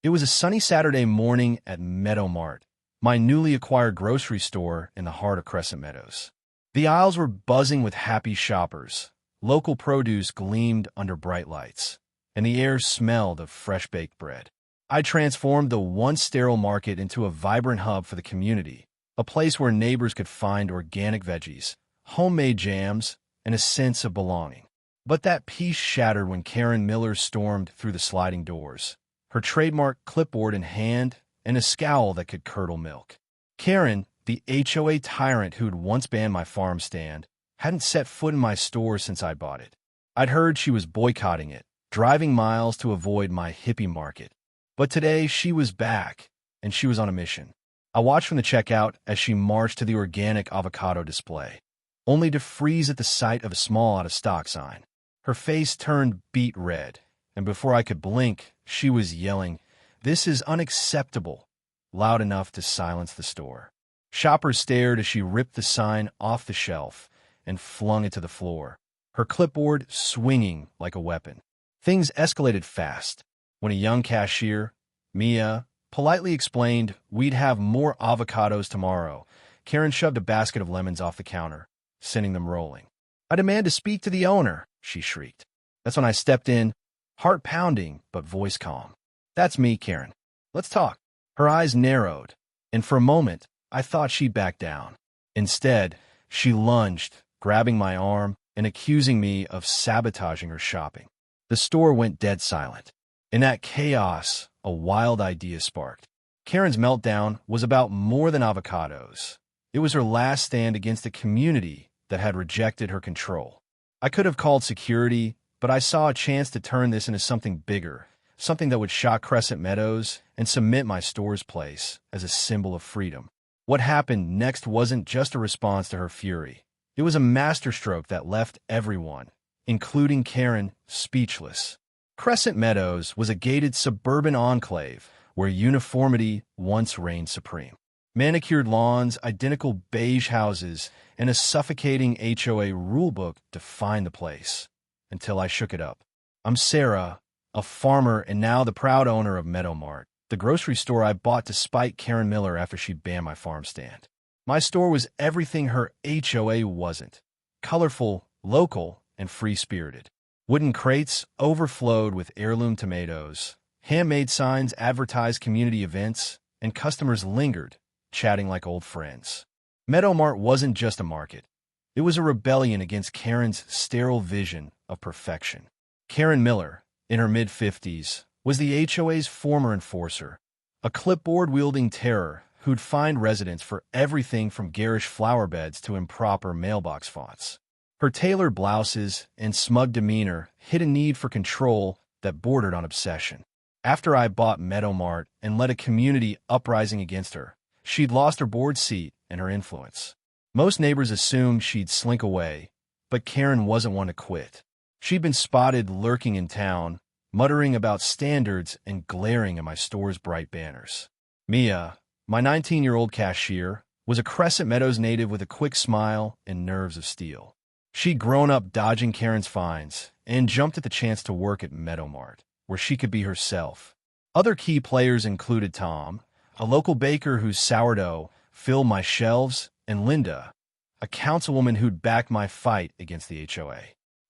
It was a sunny Saturday morning at Meadow Mart, my newly acquired grocery store in the heart of Crescent Meadows. The aisles were buzzing with happy shoppers. Local produce gleamed under bright lights, and the air smelled of fresh-baked bread. I transformed the once sterile market into a vibrant hub for the community, a place where neighbors could find organic veggies, homemade jams, and a sense of belonging. But that peace shattered when Karen Miller stormed through the sliding doors, her trademark clipboard in hand and a scowl that could curdle milk. Karen, the HOA tyrant who'd once banned my farm stand, hadn't set foot in my store since I bought it. I'd heard she was boycotting it, driving miles to avoid my hippie market. But today she was back, and she was on a mission. I watched from the checkout as she marched to the organic avocado display, only to freeze at the sight of a small out-of-stock sign. Her face turned beet red, and before I could blink, she was yelling, "This is unacceptable," loud enough to silence the store. Shoppers stared as she ripped the sign off the shelf and flung it to the floor, her clipboard swinging like a weapon. Things escalated fast. When a young cashier, Mia, politely explained we'd have more avocados tomorrow, Karen shoved a basket of lemons off the counter, sending them rolling. "I demand to speak to the owner," she shrieked. That's when I stepped in, heart pounding but voice calm. "That's me, Karen. Let's talk." Her eyes narrowed, and for a moment, I thought she'd back down. Instead, she lunged, grabbing my arm and accusing me of sabotaging her shopping. The store went dead silent. In that chaos, a wild idea sparked. Karen's meltdown was about more than avocados. It was her last stand against a community that had rejected her control. I could have called security, but I saw a chance to turn this into something bigger, something that would shock Crescent Meadows and cement my store's place as a symbol of freedom. What happened next wasn't just a response to her fury. It was a masterstroke that left everyone, including Karen, speechless. Crescent Meadows was a gated suburban enclave where uniformity once reigned supreme. Manicured lawns, identical beige houses, and a suffocating HOA rulebook defined the place. Until I shook it up. I'm Sarah, a farmer and now the proud owner of Meadow Mart, the grocery store I bought to spite Karen Miller after she banned my farm stand. My store was everything her HOA wasn't. Colorful, local, and free-spirited. Wooden crates overflowed with heirloom tomatoes. Handmade signs advertised community events, and customers lingered, chatting like old friends. Meadow Mart wasn't just a market. It was a rebellion against Karen's sterile vision of perfection. Karen Miller, in her mid-50s, was the HOA's former enforcer, a clipboard-wielding terror who'd fined residents for everything from garish flower beds to improper mailbox fonts. Her tailored blouses and smug demeanor hid a need for control that bordered on obsession. After I bought Meadow Mart and led a community uprising against her, she'd lost her board seat and her influence. Most neighbors assumed she'd slink away, but Karen wasn't one to quit. She'd been spotted lurking in town, muttering about standards and glaring at my store's bright banners. Mia, my 19-year-old cashier, was a Crescent Meadows native with a quick smile and nerves of steel. She'd grown up dodging Karen's fines and jumped at the chance to work at Meadow Mart, where she could be herself. Other key players included Tom, a local baker whose sourdough filled my shelves, and Linda, a councilwoman who'd backed my fight against the HOA.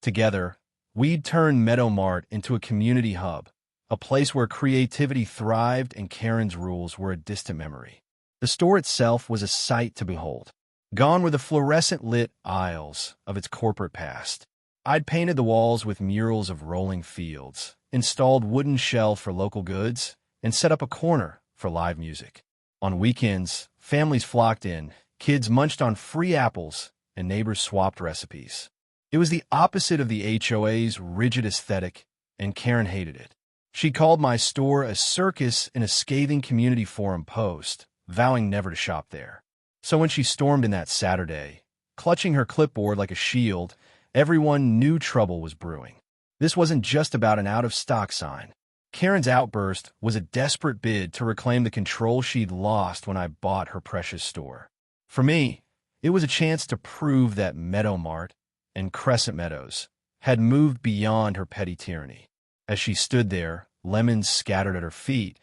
Together, we'd turned Meadow Mart into a community hub, a place where creativity thrived and Karen's rules were a distant memory. The store itself was a sight to behold. Gone were the fluorescent-lit aisles of its corporate past. I'd painted the walls with murals of rolling fields, installed wooden shelves for local goods, and set up a corner for live music. On weekends, families flocked in, kids munched on free apples, and neighbors swapped recipes. It was the opposite of the HOA's rigid aesthetic, and Karen hated it. She called my store a circus in a scathing community forum post, vowing never to shop there. So when she stormed in that Saturday, clutching her clipboard like a shield, everyone knew trouble was brewing. This wasn't just about an out-of-stock sign. Karen's outburst was a desperate bid to reclaim the control she'd lost when I bought her precious store. For me, it was a chance to prove that Meadow Mart and Crescent Meadows had moved beyond her petty tyranny. As she stood there, lemons scattered at her feet,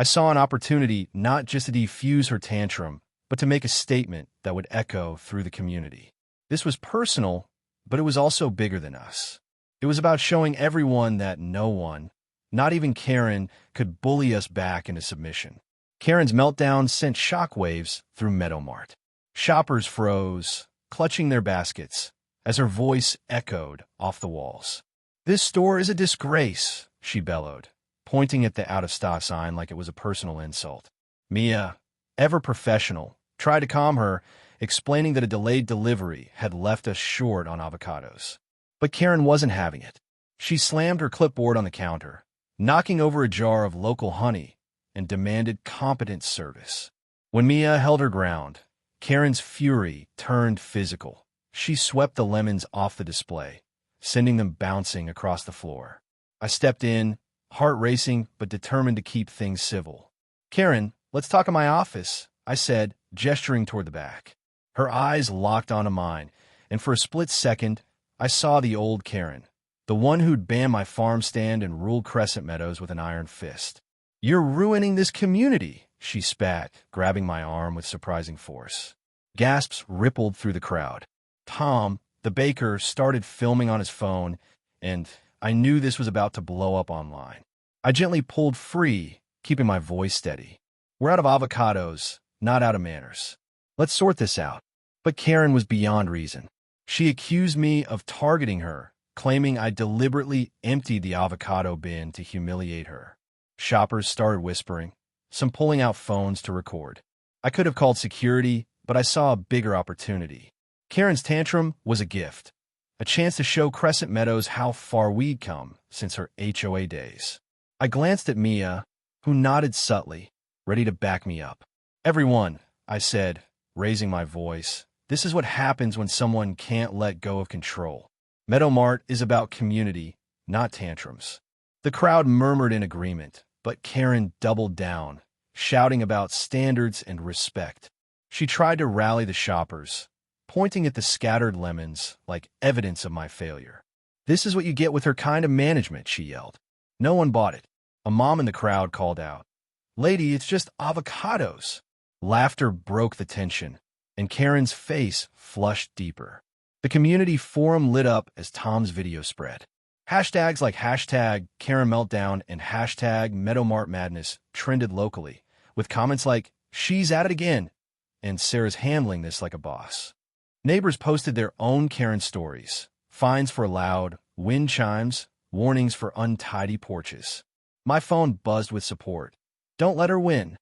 I saw an opportunity not just to defuse her tantrum, but to make a statement that would echo through the community. This was personal, but it was also bigger than us. It was about showing everyone that no one, not even Karen, could bully us back into submission. Karen's meltdown sent shockwaves through Meadowmart. Shoppers froze, clutching their baskets, as her voice echoed off the walls. "This store is a disgrace," she bellowed, pointing at the out-of-stock sign like it was a personal insult. Mia, ever professional, tried to calm her, explaining that a delayed delivery had left us short on avocados. But Karen wasn't having it. She slammed her clipboard on the counter, knocking over a jar of local honey, and demanded competent service. When Mia held her ground, Karen's fury turned physical. She swept the lemons off the display, sending them bouncing across the floor. I stepped in, heart racing but determined to keep things civil. "Karen, let's talk in my office," I said, gesturing toward the back. Her eyes locked onto mine, and for a split second, I saw the old Karen, the one who'd banned my farm stand and ruled Crescent Meadows with an iron fist. "You're ruining this community," she spat, grabbing my arm with surprising force. Gasps rippled through the crowd. Tom, the baker, started filming on his phone, and I knew this was about to blow up online. I gently pulled free, keeping my voice steady. "We're out of avocados, not out of manners. Let's sort this out." But Karen was beyond reason. She accused me of targeting her, claiming I deliberately emptied the avocado bin to humiliate her. Shoppers started whispering, some pulling out phones to record. I could have called security, but I saw a bigger opportunity. Karen's tantrum was a gift, a chance to show Crescent Meadows how far we'd come since her HOA days. I glanced at Mia, who nodded subtly, ready to back me up. "Everyone," I said, raising my voice, "this is what happens when someone can't let go of control. Meadowmart is about community, not tantrums." The crowd murmured in agreement, but Karen doubled down, shouting about standards and respect. She tried to rally the shoppers, pointing at the scattered lemons like evidence of my failure. "This is what you get with her kind of management," she yelled. No one bought it. A mom in the crowd called out, "Lady, it's just avocados." Laughter broke the tension, and Karen's face flushed deeper. The community forum lit up as Tom's video spread. Hashtags like hashtag Karen Meltdown and hashtag Meadowmart Madness trended locally, with comments like, "She's at it again," and "Sarah's handling this like a boss." Neighbors posted their own Karen stories, fines for loud, wind chimes, warnings for untidy porches. My phone buzzed with support. "Don't let her win.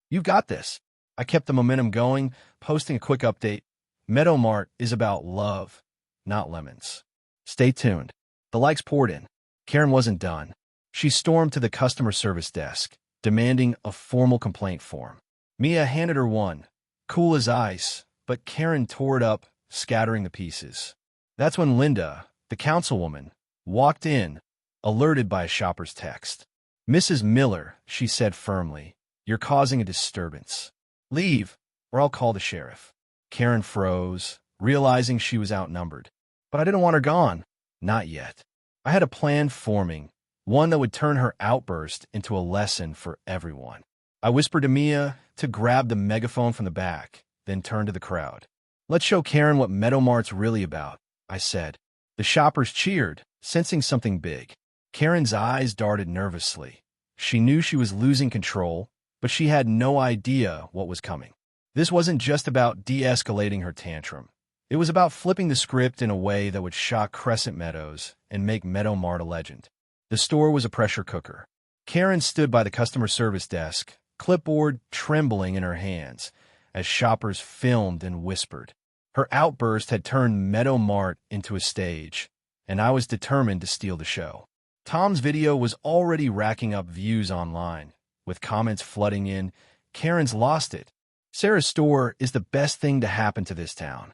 You've got this." I kept the momentum going, posting a quick update. Meadowmart is about love, not lemons. Stay tuned. The likes poured in. Karen wasn't done. She stormed to the customer service desk, demanding a formal complaint form. Mia handed her one, cool as ice, but Karen tore it up, scattering the pieces. That's when Linda, the councilwoman, walked in, alerted by a shopper's text. "Mrs. Miller," she said firmly, "you're causing a disturbance. Leave, or I'll call the sheriff." Karen froze, realizing she was outnumbered. But I didn't want her gone. Not yet. I had a plan forming, one that would turn her outburst into a lesson for everyone. I whispered to Mia to grab the megaphone from the back, then turned to the crowd. "Let's show Karen what Meadowmart's really about," I said. The shoppers cheered, sensing something big. Karen's eyes darted nervously. She knew she was losing control, but she had no idea what was coming. This wasn't just about de-escalating her tantrum. It was about flipping the script in a way that would shock Crescent Meadows and make Meadowmart a legend. The store was a pressure cooker. Karen stood by the customer service desk, clipboard trembling in her hands, as shoppers filmed and whispered. Her outburst had turned Meadowmart into a stage, and I was determined to steal the show. Tom's video was already racking up views online, with comments flooding in. "Karen's lost it. Sarah's store is the best thing to happen to this town."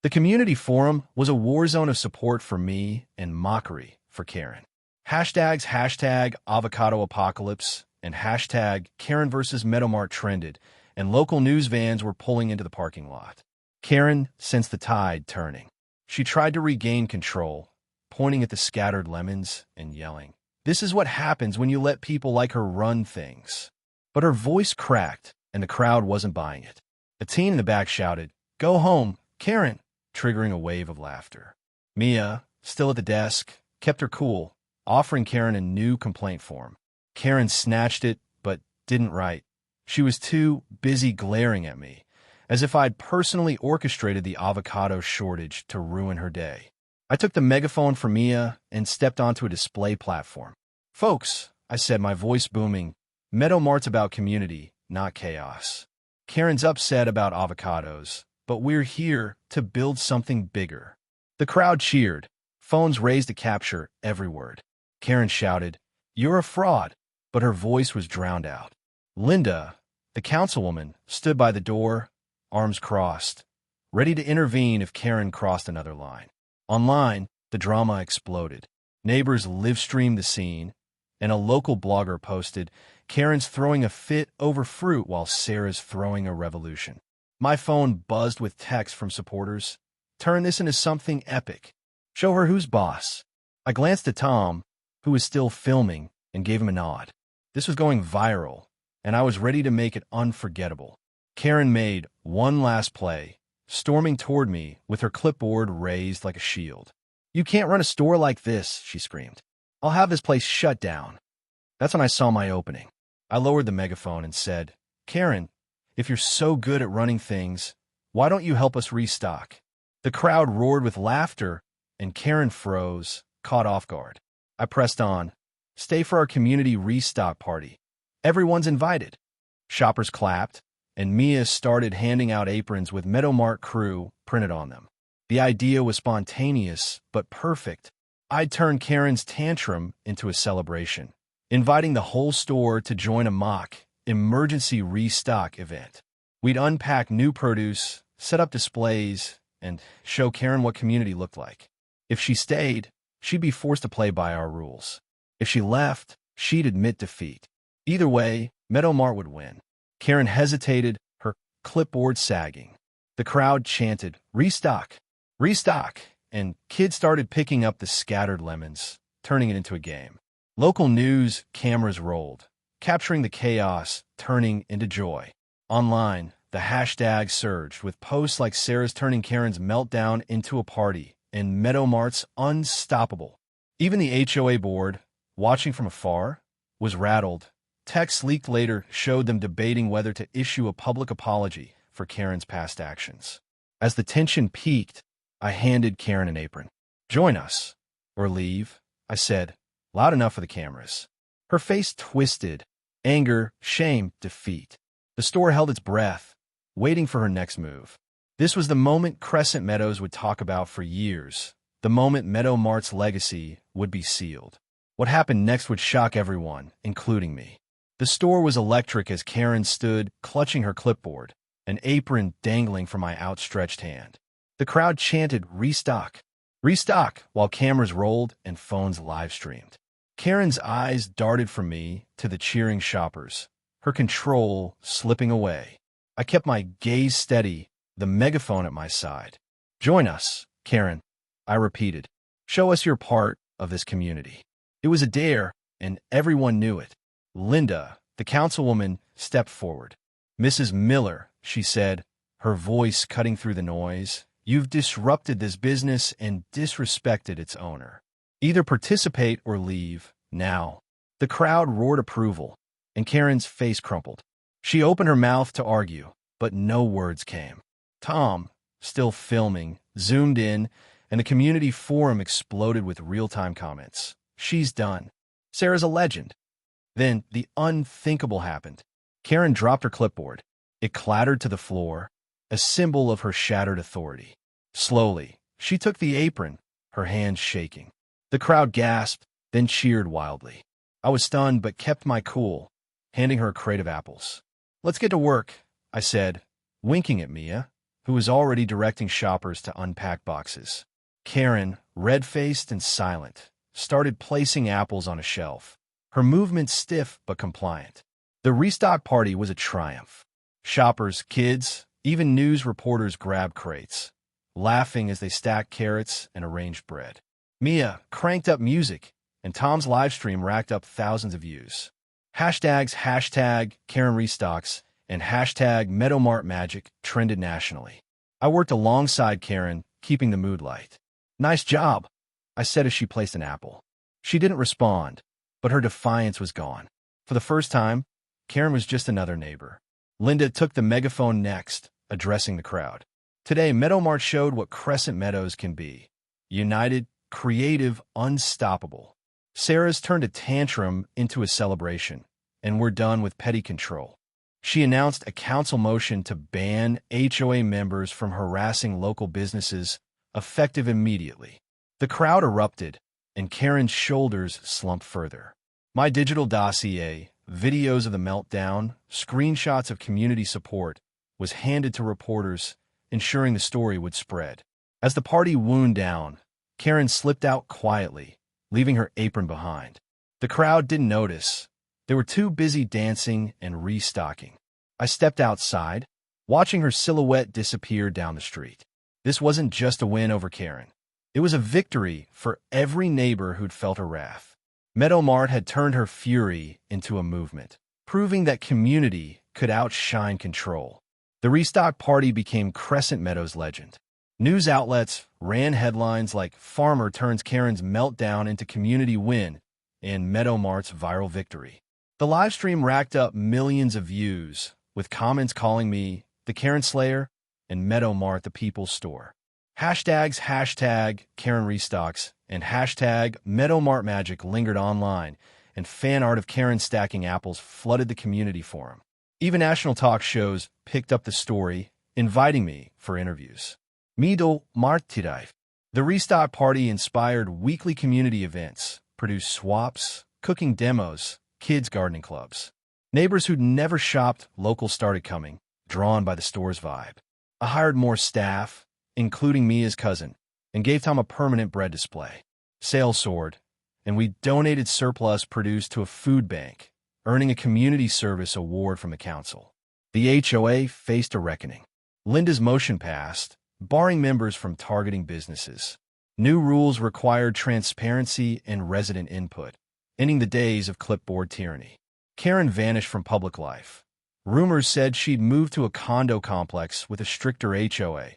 The community forum was a war zone of support for me and mockery for Karen. Hashtags hashtag avocado apocalypse and hashtag Karen versus Meadowmart trended, and local news vans were pulling into the parking lot. Karen sensed the tide turning. She tried to regain control, pointing at the scattered lemons and yelling, "This is what happens when you let people like her run things." But her voice cracked, and the crowd wasn't buying it. A teen in the back shouted, "Go home, Karen," triggering a wave of laughter. Mia, still at the desk, kept her cool, offering Karen a new complaint form. Karen snatched it, but didn't write. She was too busy glaring at me, as if I'd personally orchestrated the avocado shortage to ruin her day. I took the megaphone from Mia and stepped onto a display platform. "Folks," I said, my voice booming, "Meadow Mart's about community, not chaos. Karen's upset about avocados, but we're here to build something bigger." The crowd cheered. Phones raised to capture every word. Karen shouted, "You're a fraud," but her voice was drowned out. Linda, the councilwoman, stood by the door, arms crossed, ready to intervene if Karen crossed another line. Online, the drama exploded. Neighbors live-streamed the scene, and a local blogger posted, "Karen's throwing a fit over fruit while Sarah's throwing a revolution." My phone buzzed with texts from supporters. "Turn this into something epic. Show her who's boss." I glanced at Tom, who was still filming, and gave him a nod. This was going viral, and I was ready to make it unforgettable. Karen made one last play, storming toward me with her clipboard raised like a shield. "You can't run a store like this," she screamed. "I'll have this place shut down." That's when I saw my opening. I lowered the megaphone and said, "Karen, if you're so good at running things, why don't you help us restock?" The crowd roared with laughter, and Karen froze, caught off guard. I pressed on. "Stay for our community restock party. Everyone's invited." Shoppers clapped, and Mia started handing out aprons with Meadow Mart Crew printed on them. The idea was spontaneous, but perfect. I'd turned Karen's tantrum into a celebration, inviting the whole store to join a mock, emergency restock event. We'd unpack new produce, set up displays, and show Karen what community looked like. If she stayed, she'd be forced to play by our rules. If she left, she'd admit defeat. Either way, Meadow Mart would win. Karen hesitated, her clipboard sagging. The crowd chanted, "Restock! Restock!" and kids started picking up the scattered lemons, turning it into a game. Local news cameras rolled, capturing the chaos, turning into joy. Online, the hashtag surged, with posts like Sarah's turning Karen's meltdown into a party, and Meadow Mart's unstoppable. Even the HOA board, watching from afar, was rattled. Texts leaked later showed them debating whether to issue a public apology for Karen's past actions. As the tension peaked, I handed Karen an apron. "Join us, or leave," I said, loud enough for the cameras. Her face twisted. Anger, shame, defeat. The store held its breath, waiting for her next move. This was the moment Crescent Meadows would talk about for years, the moment Meadow Mart's legacy would be sealed. What happened next would shock everyone, including me. The store was electric as Karen stood, clutching her clipboard, an apron dangling from my outstretched hand. The crowd chanted, "Restock! Restock!" while cameras rolled and phones live-streamed. Karen's eyes darted from me to the cheering shoppers, her control slipping away. I kept my gaze steady, the megaphone at my side. "Join us, Karen," I repeated. "Show us your part of this community." It was a dare, and everyone knew it. Linda, the councilwoman, stepped forward. "Mrs. Miller," she said, her voice cutting through the noise, "you've disrupted this business and disrespected its owner. Either participate or leave, now." The crowd roared approval, and Karen's face crumpled. She opened her mouth to argue, but no words came. Tom, still filming, zoomed in, and the community forum exploded with real-time comments. "She's done. Sarah's a legend." Then the unthinkable happened. Karen dropped her clipboard. It clattered to the floor, a symbol of her shattered authority. Slowly, she took the apron, her hands shaking. The crowd gasped, then cheered wildly. I was stunned but kept my cool, handing her a crate of apples. "Let's get to work," I said, winking at Mia, who was already directing shoppers to unpack boxes. Karen, red-faced and silent, started placing apples on a shelf, her movements stiff but compliant. The restock party was a triumph. Shoppers, kids, even news reporters grabbed crates, laughing as they stacked carrots and arranged bread. Mia cranked up music, and Tom's livestream racked up thousands of views. Hashtags hashtag Karen Restocks and hashtag Meadowmart Magic trended nationally. I worked alongside Karen, keeping the mood light. "Nice job," I said as she placed an apple. She didn't respond, but her defiance was gone. For the first time, Karen was just another neighbor. Linda took the megaphone next, addressing the crowd. "Today, Meadowmart showed what Crescent Meadows can be. United, creative, unstoppable. Sarah's turned a tantrum into a celebration, and we're done with petty control." She announced a council motion to ban HOA members from harassing local businesses, effective immediately. The crowd erupted, and Karen's shoulders slumped further. My digital dossier, videos of the meltdown, screenshots of community support, was handed to reporters, ensuring the story would spread. As the party wound down, Karen slipped out quietly, leaving her apron behind. The crowd didn't notice. They were too busy dancing and restocking. I stepped outside, watching her silhouette disappear down the street. This wasn't just a win over Karen. It was a victory for every neighbor who'd felt her wrath. Meadowmart had turned her fury into a movement, proving that community could outshine control. The restock party became Crescent Meadows' legend. News outlets ran headlines like "Farmer turns Karen's meltdown into community win" and "Meadowmart's viral victory." The livestream racked up millions of views, with comments calling me the Karen Slayer and Meadowmart the People's Store. Hashtags hashtag Karen Restocks and hashtag Meadowmart Magic lingered online, and fan art of Karen stacking apples flooded the community forum. Even national talk shows picked up the story, inviting me for interviews. Meadowmart. The restock party inspired weekly community events, produced swaps, cooking demos, kids' gardening clubs. Neighbors who'd never shopped local started coming, drawn by the store's vibe. I hired more staff, including me as cousin, and gave Tom a permanent bread display. Sales soared, and we donated surplus produce to a food bank, earning a community service award from the council. The HOA faced a reckoning. Linda's motion passed, barring members from targeting businesses. New rules required transparency and resident input, ending the days of clipboard tyranny. Karen vanished from public life. Rumors said she'd moved to a condo complex with a stricter HOA,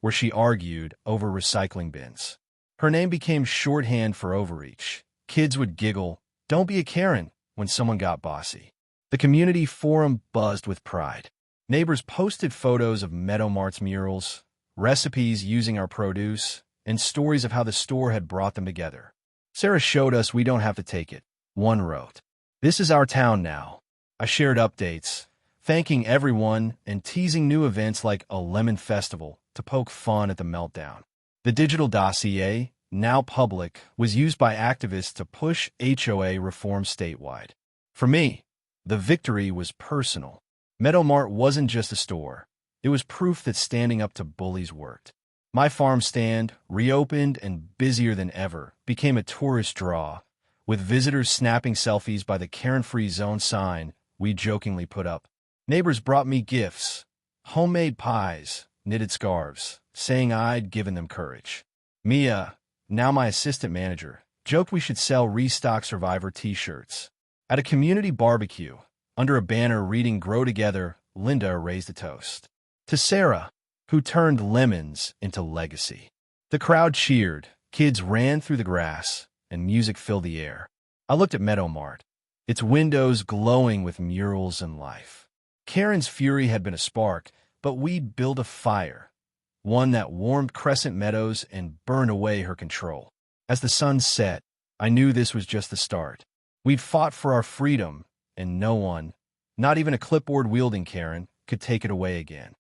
where she argued over recycling bins. Her name became shorthand for overreach. Kids would giggle, "Don't be a Karen," when someone got bossy. The community forum buzzed with pride. Neighbors posted photos of Meadowmart's murals, recipes using our produce, and stories of how the store had brought them together. "Sarah showed us we don't have to take it," one wrote. "This is our town now." I shared updates, thanking everyone and teasing new events like a lemon festival to poke fun at the meltdown. The digital dossier, now public, was used by activists to push HOA reform statewide. For me, the victory was personal. Meadowmart wasn't just a store. It was proof that standing up to bullies worked. My farm stand, reopened and busier than ever, became a tourist draw, with visitors snapping selfies by the Karen-free zone sign we jokingly put up. Neighbors brought me gifts, homemade pies, knitted scarves, saying I'd given them courage. Mia, now my assistant manager, joked we should sell Restock Survivor t-shirts. At a community barbecue, under a banner reading "Grow Together," Linda raised a toast to Sarah, who turned lemons into legacy. The crowd cheered, kids ran through the grass, and music filled the air. I looked at Meadowmart, its windows glowing with murals and life. Karen's fury had been a spark, but we'd built a fire, one that warmed Crescent Meadows and burned away her control. As the sun set, I knew this was just the start. We'd fought for our freedom, and no one, not even a clipboard-wielding Karen, could take it away again.